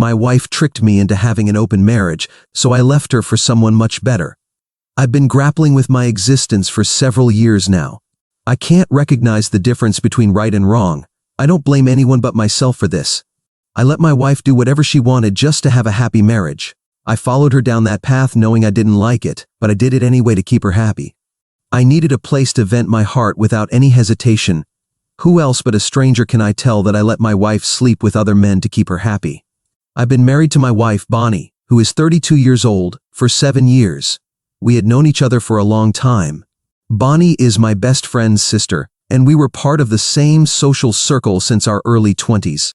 My wife tricked me into having an open marriage, so I left her for someone much better. I've been grappling with my existence for several years now. I can't recognize the difference between right and wrong. I don't blame anyone but myself for this. I let my wife do whatever she wanted just to have a happy marriage. I followed her down that path knowing I didn't like it, but I did it anyway to keep her happy. I needed a place to vent my heart without any hesitation. Who else but a stranger can I tell that I let my wife sleep with other men to keep her happy? I've been married to my wife, Bonnie, who is 32 years old, for 7 years. We had known each other for a long time. Bonnie is my best friend's sister, and we were part of the same social circle since our early 20s.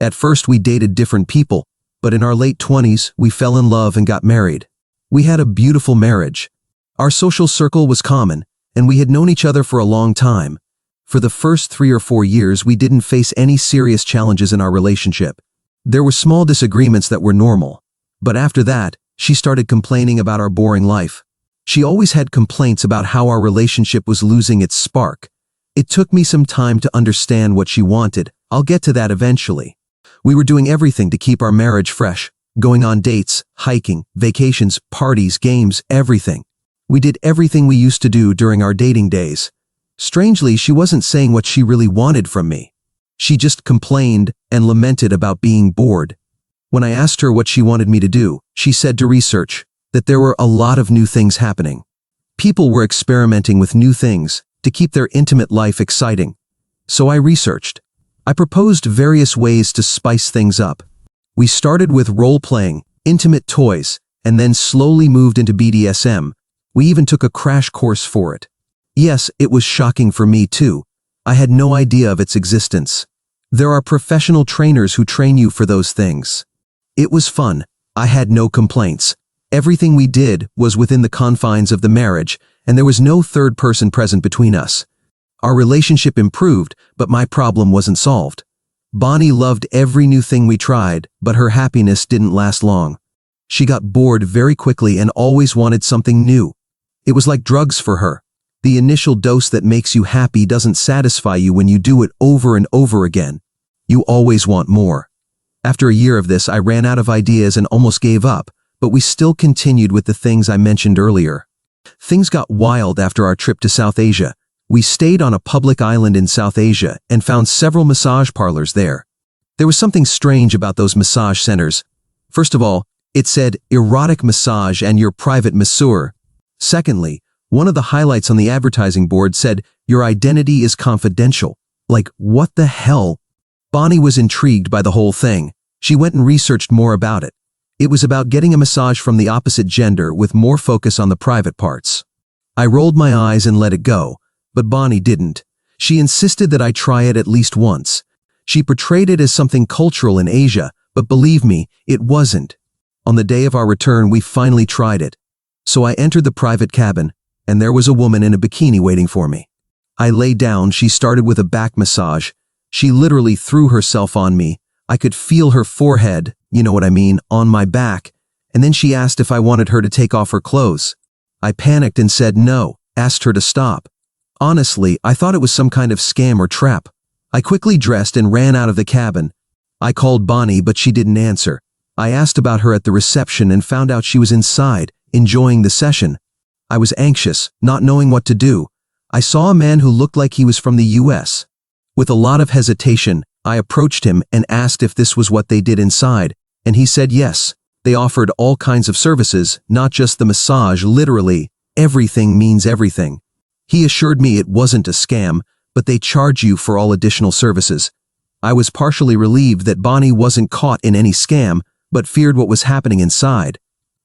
At first we dated different people, but in our late 20s we fell in love and got married. We had a beautiful marriage. Our social circle was common, and we had known each other for a long time. For the first 3 or 4 years we didn't face any serious challenges in our relationship. There were small disagreements that were normal. But after that, she started complaining about our boring life. She always had complaints about how our relationship was losing its spark. It took me some time to understand what she wanted. I'll get to that eventually. We were doing everything to keep our marriage fresh, going on dates, hiking, vacations, parties, games, everything. We did everything we used to do during our dating days. Strangely, she wasn't saying what she really wanted from me. She just complained and lamented about being bored. When I asked her what she wanted me to do, she said to research, that there were a lot of new things happening. People were experimenting with new things to keep their intimate life exciting. So I researched. I proposed various ways to spice things up. We started with role-playing, intimate toys, and then slowly moved into BDSM. We even took a crash course for it. Yes, it was shocking for me too. I had no idea of its existence. There are professional trainers who train you for those things. It was fun. I had no complaints. Everything we did was within the confines of the marriage, and there was no third person present between us. Our relationship improved, but my problem wasn't solved. Bonnie loved every new thing we tried, but her happiness didn't last long. She got bored very quickly and always wanted something new. It was like drugs for her. The initial dose that makes you happy doesn't satisfy you when you do it over and over again. You always want more. After a year of this, I ran out of ideas and almost gave up, but we still continued with the things I mentioned earlier. Things got wild after our trip to South Asia. We stayed on a public island in South Asia and found several massage parlors there. There was something strange about those massage centers. First of all, it said erotic massage and your private masseur. Secondly, one of the highlights on the advertising board said your identity is confidential. Like, what the hell? Bonnie was intrigued by the whole thing. She went and researched more about it. It was about getting a massage from the opposite gender with more focus on the private parts. I rolled my eyes and let it go, but Bonnie didn't. She insisted that I try it at least once. She portrayed it as something cultural in Asia, but believe me, it wasn't. On the day of our return, we finally tried it. So I entered the private cabin, and there was a woman in a bikini waiting for me. I lay down. She started with a back massage. She literally threw herself on me. I could feel her forehead, you know what I mean, on my back, and then she asked if I wanted her to take off her clothes. I panicked and said no, asked her to stop. Honestly, I thought it was some kind of scam or trap. I quickly dressed and ran out of the cabin. I called Bonnie, but she didn't answer. I asked about her at the reception and found out she was inside, enjoying the session. I was anxious, not knowing what to do. I saw a man who looked like he was from the US. With a lot of hesitation, I approached him and asked if this was what they did inside, and he said yes. They offered all kinds of services, not just the massage, literally. Everything means everything. He assured me it wasn't a scam, but they charge you for all additional services. I was partially relieved that Bonnie wasn't caught in any scam, but feared what was happening inside.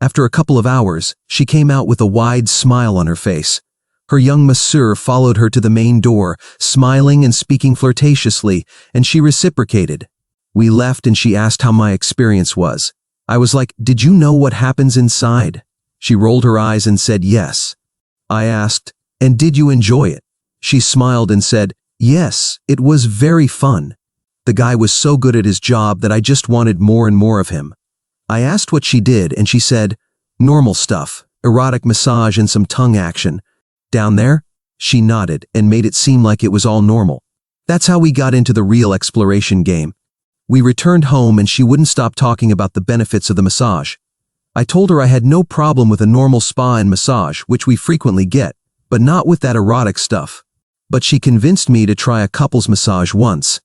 After a couple of hours, she came out with a wide smile on her face. Her young masseur followed her to the main door, smiling and speaking flirtatiously, and she reciprocated. We left and she asked how my experience was. I was like, "Did you know what happens inside?" She rolled her eyes and said yes. I asked, "And did you enjoy it?" She smiled and said, "Yes, it was very fun." The guy was so good at his job that I just wanted more and more of him. I asked what she did and she said, "Normal stuff, erotic massage and some tongue action." Down there? She nodded and made it seem like it was all normal. That's how we got into the real exploration game. We returned home and she wouldn't stop talking about the benefits of the massage. I told her I had no problem with a normal spa and massage, which we frequently get, but not with that erotic stuff. But she convinced me to try a couples massage once.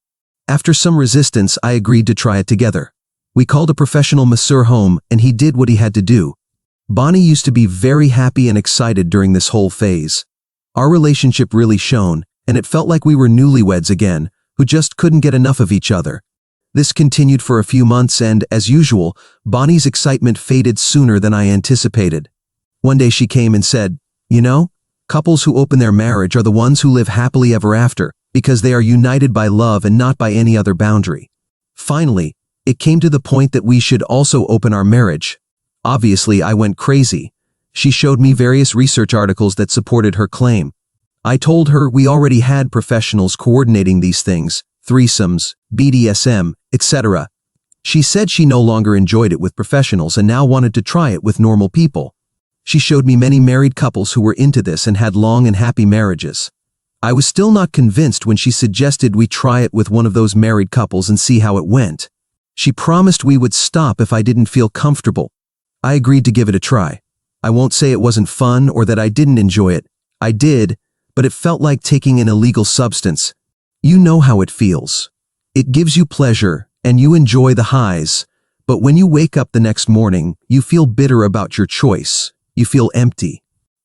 After some resistance, I agreed to try it together. We called a professional masseur home and he did what he had to do. Bonnie used to be very happy and excited during this whole phase. Our relationship really shone, and it felt like we were newlyweds again, who just couldn't get enough of each other. This continued for a few months and, as usual, Bonnie's excitement faded sooner than I anticipated. One day she came and said, "You know, couples who open their marriage are the ones who live happily ever after, because they are united by love and not by any other boundary." Finally, it came to the point that we should also open our marriage. Obviously, I went crazy. She showed me various research articles that supported her claim. I told her we already had professionals coordinating these things, threesomes, BDSM, etc. She said she no longer enjoyed it with professionals and now wanted to try it with normal people. She showed me many married couples who were into this and had long and happy marriages. I was still not convinced when she suggested we try it with one of those married couples and see how it went. She promised we would stop if I didn't feel comfortable. I agreed to give it a try. I won't say it wasn't fun or that I didn't enjoy it. I did, but it felt like taking an illegal substance. You know how it feels. It gives you pleasure, and you enjoy the highs, but when you wake up the next morning, you feel bitter about your choice. You feel empty.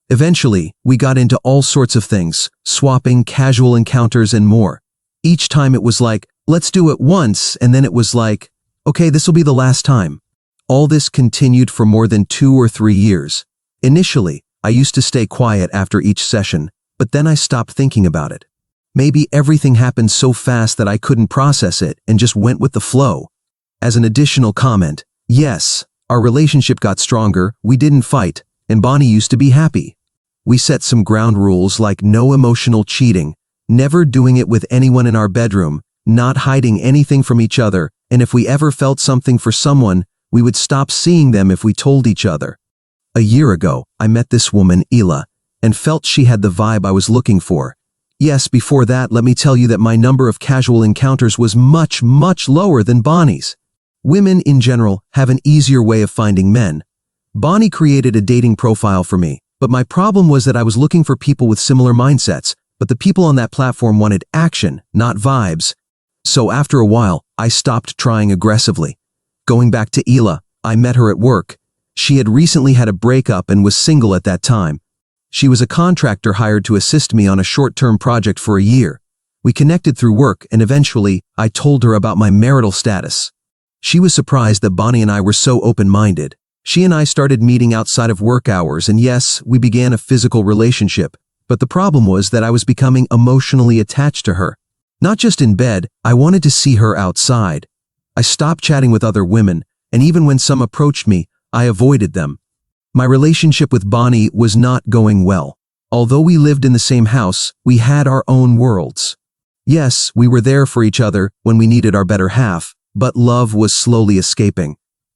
Eventually, we got into all sorts of things, swapping, casual encounters, and more. Each time it was like, let's do it once, and then it was like, okay, this will be the last time. All this continued for more than 2 or 3 years. Initially, I used to stay quiet after each session, but then I stopped thinking about it. Maybe everything happened so fast that I couldn't process it and just went with the flow. As an additional comment, yes, our relationship got stronger, we didn't fight, and Bonnie used to be happy. We set some ground rules like no emotional cheating, never doing it with anyone in our bedroom, not hiding anything from each other, and if we ever felt something for someone, we would stop seeing them if we told each other. A year ago, I met this woman, Ela, and felt she had the vibe I was looking for. Yes, before that, let me tell you that my number of casual encounters was much, much lower than Bonnie's. Women, in general, have an easier way of finding men. Bonnie created a dating profile for me, but my problem was that I was looking for people with similar mindsets, but the people on that platform wanted action, not vibes. So after a while, I stopped trying aggressively. Going back to Ela, I met her at work. She had recently had a breakup and was single at that time. She was a contractor hired to assist me on a short-term project for a year. We connected through work and eventually, I told her about my marital status. She was surprised that Bonnie and I were so open-minded. She and I started meeting outside of work hours and yes, we began a physical relationship. But the problem was that I was becoming emotionally attached to her. Not just in bed, I wanted to see her outside. I stopped chatting with other women, and even when some approached me, I avoided them. My relationship with Bonnie was not going well. Although we lived in the same house, we had our own worlds. Yes, we were there for each other when we needed our better half, but love was slowly escaping.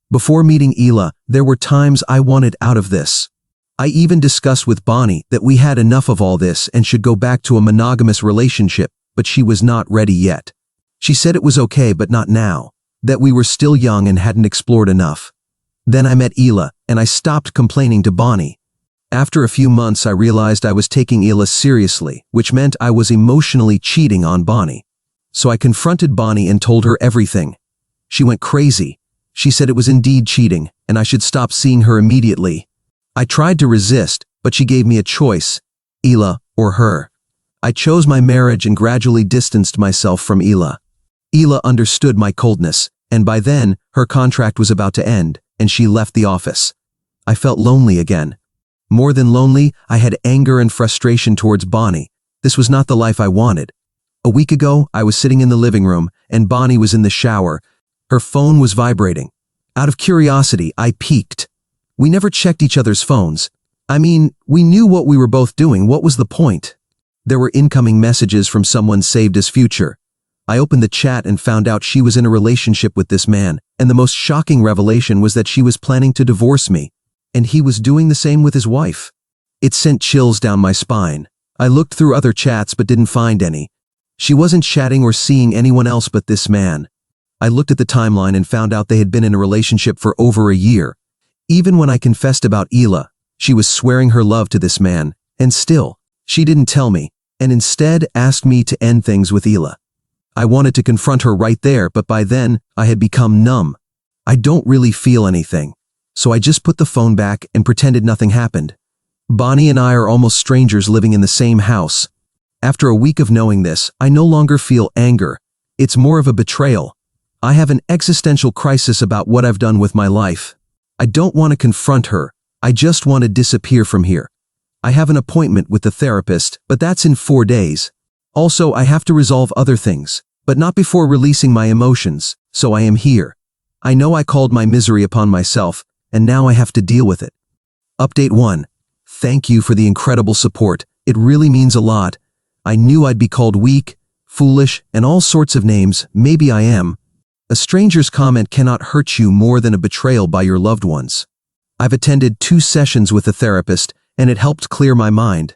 Before meeting Ela, there were times I wanted out of this. I even discussed with Bonnie that we had enough of all this and should go back to a monogamous relationship, but she was not ready yet. She said it was okay but not now, that we were still young and hadn't explored enough. Then I met Ela, and I stopped complaining to Bonnie. After a few months I realized I was taking Ela seriously, which meant I was emotionally cheating on Bonnie. So I confronted Bonnie and told her everything. She went crazy. She said it was indeed cheating, and I should stop seeing her immediately. I tried to resist, but she gave me a choice, Ela or her. I chose my marriage and gradually distanced myself from Ela. Ela understood my coldness, and by then, her contract was about to end, and she left the office. I felt lonely again. More than lonely, I had anger and frustration towards Bonnie. This was not the life I wanted. A week ago, I was sitting in the living room, and Bonnie was in the shower. Her phone was vibrating. Out of curiosity, I peeked. We never checked each other's phones. I mean, we knew what we were both doing. What was the point? There were incoming messages from someone saved as future. I opened the chat and found out she was in a relationship with this man, and the most shocking revelation was that she was planning to divorce me, and he was doing the same with his wife. It sent chills down my spine. I looked through other chats but didn't find any. She wasn't chatting or seeing anyone else but this man. I looked at the timeline and found out they had been in a relationship for over a year. Even when I confessed about Ela, she was swearing her love to this man, and still, she didn't tell me, and instead asked me to end things with Ela. I wanted to confront her right there, but by then, I had become numb. I don't really feel anything, so I just put the phone back and pretended nothing happened. Bonnie and I are almost strangers living in the same house. After a week of knowing this, I no longer feel anger. It's more of a betrayal. I have an existential crisis about what I've done with my life. I don't want to confront her. I just want to disappear from here. I have an appointment with the therapist, but that's in 4 days. Also, I have to resolve other things, but not before releasing my emotions, so I am here. I know I called my misery upon myself, and now I have to deal with it. Update 1. Thank you for the incredible support. It really means a lot. I knew I'd be called weak, foolish, and all sorts of names. Maybe I am. A stranger's comment cannot hurt you more than a betrayal by your loved ones. I've attended 2 sessions with a therapist, and it helped clear my mind.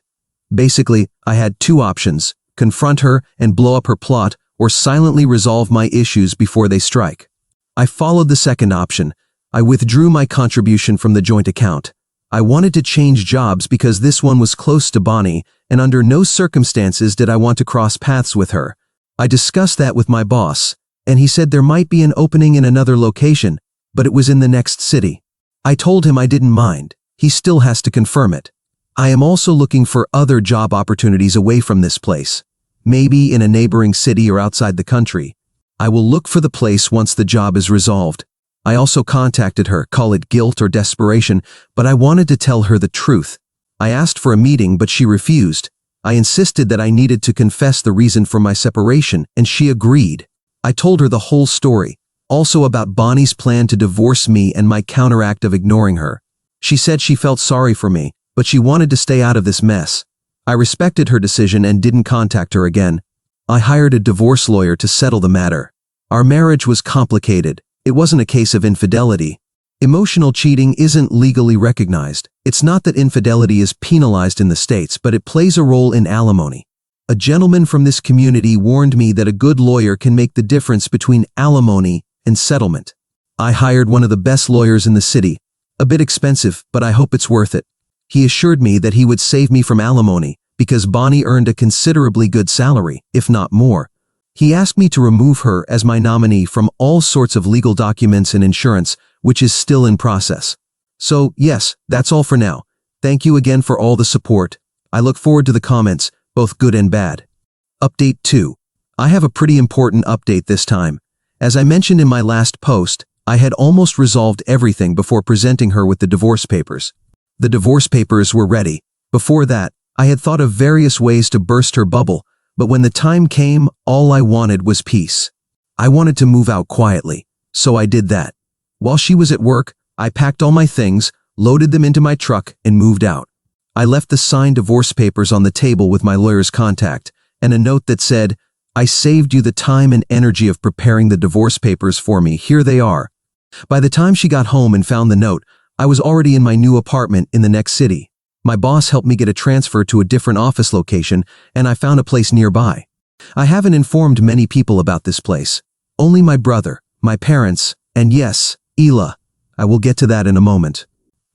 Basically, I had 2 options: confront her and blow up her plot, or silently resolve my issues before they strike. I followed the second option. I withdrew my contribution from the joint account. I wanted to change jobs because this one was close to Bonnie, and under no circumstances did I want to cross paths with her. I discussed that with my boss, and he said there might be an opening in another location, but it was in the next city. I told him I didn't mind. He still has to confirm it. I am also looking for other job opportunities away from this place. Maybe in a neighboring city or outside the country. I will look for the place once the job is resolved. I also contacted her, call it guilt or desperation, but I wanted to tell her the truth. I asked for a meeting, but she refused. I insisted that I needed to confess the reason for my separation, and she agreed. I told her the whole story, also about Bonnie's plan to divorce me and my counteract of ignoring her. She said she felt sorry for me, but she wanted to stay out of this mess. I respected her decision and didn't contact her again. I hired a divorce lawyer to settle the matter. Our marriage was complicated. It wasn't a case of infidelity. Emotional cheating isn't legally recognized. It's not that infidelity is penalized in the States, but it plays a role in alimony. A gentleman from this community warned me that a good lawyer can make the difference between alimony and settlement. I hired one of the best lawyers in the city. A bit expensive, but I hope it's worth it. He assured me that he would save me from alimony because Bonnie earned a considerably good salary, if not more. He asked me to remove her as my nominee from all sorts of legal documents and insurance, which is still in process. So, yes, that's all for now. Thank you again for all the support. I look forward to the comments, both good and bad. Update 2. I have a pretty important update this time. As I mentioned in my last post, I had almost resolved everything before presenting her with the divorce papers. The divorce papers were ready. Before that, I had thought of various ways to burst her bubble, but when the time came, all I wanted was peace. I wanted to move out quietly, so I did that. While she was at work, I packed all my things, loaded them into my truck, and moved out. I left the signed divorce papers on the table with my lawyer's contact, and a note that said, "I saved you the time and energy of preparing the divorce papers for me. Here they are." By the time she got home and found the note, I was already in my new apartment in the next city. My boss helped me get a transfer to a different office location, and I found a place nearby. I haven't informed many people about this place. Only my brother, my parents, and yes, Ela. I will get to that in a moment.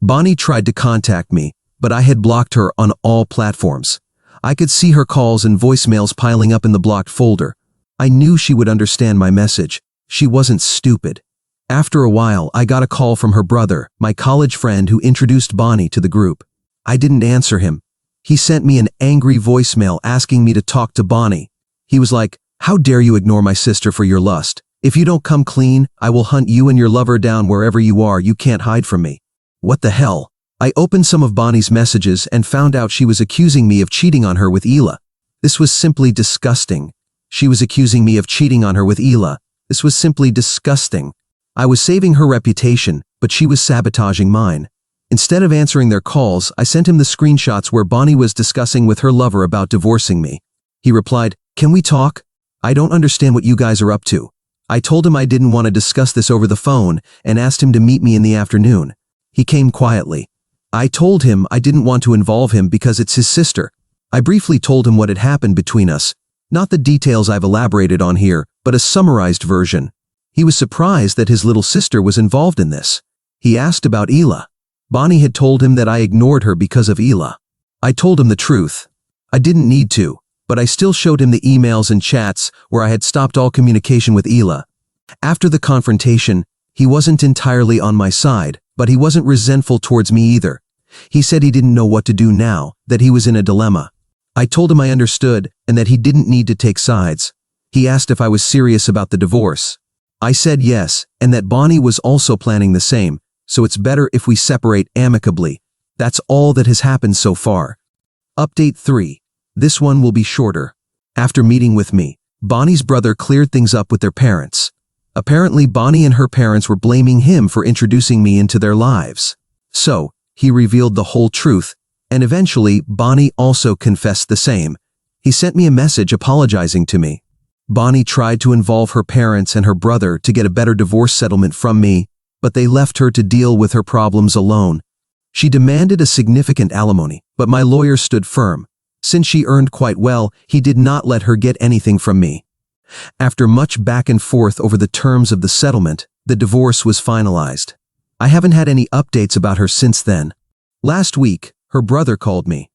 Bonnie tried to contact me, but I had blocked her on all platforms. I could see her calls and voicemails piling up in the blocked folder. I knew she would understand my message. She wasn't stupid. After a while, I got a call from her brother, my college friend who introduced Bonnie to the group. I didn't answer him. He sent me an angry voicemail asking me to talk to Bonnie. He was like, "How dare you ignore my sister for your lust? If you don't come clean, I will hunt you and your lover down wherever you are. You can't hide from me." What the hell? I opened some of Bonnie's messages and found out she was accusing me of cheating on her with Ela. This was simply disgusting. She was accusing me of cheating on her with Ela. This was simply disgusting. I was saving her reputation, but she was sabotaging mine. Instead of answering their calls, I sent him the screenshots where Bonnie was discussing with her lover about divorcing me. He replied, "Can we talk? I don't understand what you guys are up to." I told him I didn't want to discuss this over the phone and asked him to meet me in the afternoon. He came quietly. I told him I didn't want to involve him because it's his sister. I briefly told him what had happened between us, not the details I've elaborated on here, but a summarized version. He was surprised that his little sister was involved in this. He asked about Ela. Bonnie had told him that I ignored her because of Ela. I told him the truth. I didn't need to, but I still showed him the emails and chats where I had stopped all communication with Ela. After the confrontation, he wasn't entirely on my side, but he wasn't resentful towards me either. He said he didn't know what to do now, that he was in a dilemma. I told him I understood and that he didn't need to take sides. He asked if I was serious about the divorce. I said yes, and that Bonnie was also planning the same, so it's better if we separate amicably. That's all that has happened so far. Update 3. This one will be shorter. After meeting with me, Bonnie's brother cleared things up with their parents. Apparently, Bonnie and her parents were blaming him for introducing me into their lives. So, he revealed the whole truth, and eventually, Bonnie also confessed the same. He sent me a message apologizing to me. Bonnie tried to involve her parents and her brother to get a better divorce settlement from me, but they left her to deal with her problems alone. She demanded a significant alimony, but my lawyer stood firm. Since she earned quite well, he did not let her get anything from me. After much back and forth over the terms of the settlement, the divorce was finalized. I haven't had any updates about her since then. Last week, her brother called me.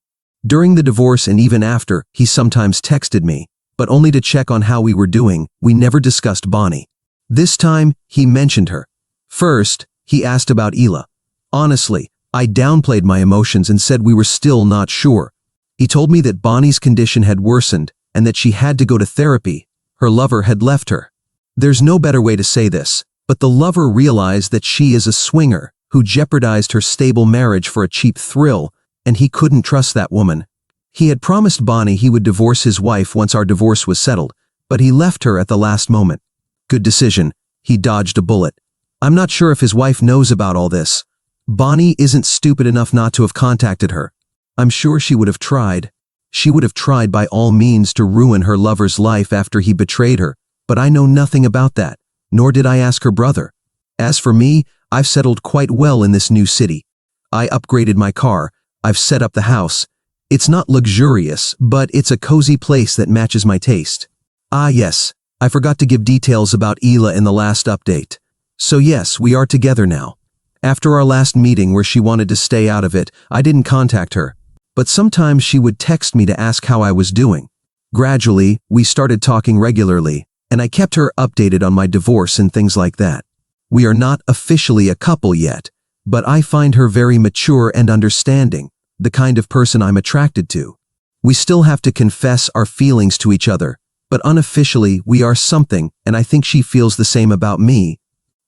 During the divorce and even after, he sometimes texted me, but only to check on how we were doing. We never discussed Bonnie. This time, he mentioned her. First, he asked about Ela. Honestly, I downplayed my emotions and said we were still not sure. He told me that Bonnie's condition had worsened and that she had to go to therapy. Her lover had left her. There's no better way to say this, but the lover realized that she is a swinger who jeopardized her stable marriage for a cheap thrill, and he couldn't trust that woman. He had promised Bonnie he would divorce his wife once our divorce was settled, but he left her at the last moment. Good decision. He dodged a bullet. I'm not sure if his wife knows about all this. Bonnie isn't stupid enough not to have contacted her. I'm sure she would have tried. She would have tried by all means to ruin her lover's life after he betrayed her, but I know nothing about that, nor did I ask her brother. As for me, I've settled quite well in this new city. I upgraded my car. I've set up the house. It's not luxurious, but it's a cozy place that matches my taste. Ah yes, I forgot to give details about Ela in the last update. So yes, we are together now. After our last meeting where she wanted to stay out of it, I didn't contact her. But sometimes she would text me to ask how I was doing. Gradually, we started talking regularly, and I kept her updated on my divorce and things like that. We are not officially a couple yet, but I find her very mature and understanding, the kind of person I'm attracted to. We still have to confess our feelings to each other, but unofficially we are something, and I think she feels the same about me.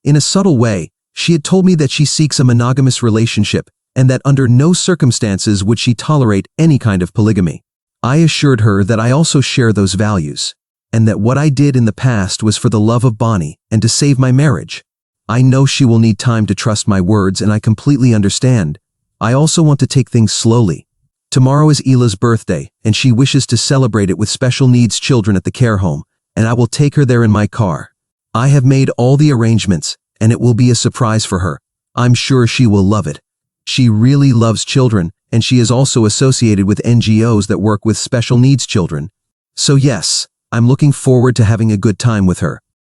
In a subtle way, she had told me that she seeks a monogamous relationship, and that under no circumstances would she tolerate any kind of polygamy. I assured her that I also share those values, and that what I did in the past was for the love of Bonnie and to save my marriage. I know she will need time to trust my words, and I completely understand. I also want to take things slowly. Tomorrow is Ela's birthday, and she wishes to celebrate it with special needs children at the care home, and I will take her there in my car. I have made all the arrangements, and it will be a surprise for her. I'm sure she will love it. She really loves children, and she is also associated with NGOs that work with special needs children. So yes, I'm looking forward to having a good time with her.